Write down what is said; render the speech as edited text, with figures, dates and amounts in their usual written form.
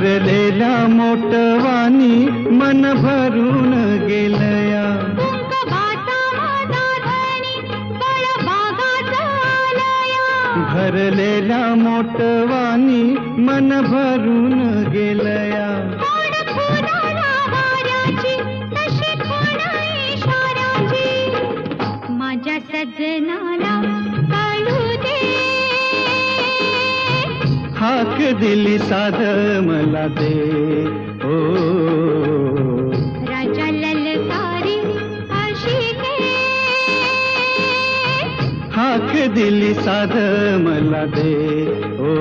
भरलेल्या मोटवानी मन भरून गेलया, भरलेल्या मोटवानी मन भरून गेलया. माझ्या सजनाला कळू दे, हाक दिली साध मला दे. ओ राजा ललकारी आशिके, हाक दिली साध मला दे. ओ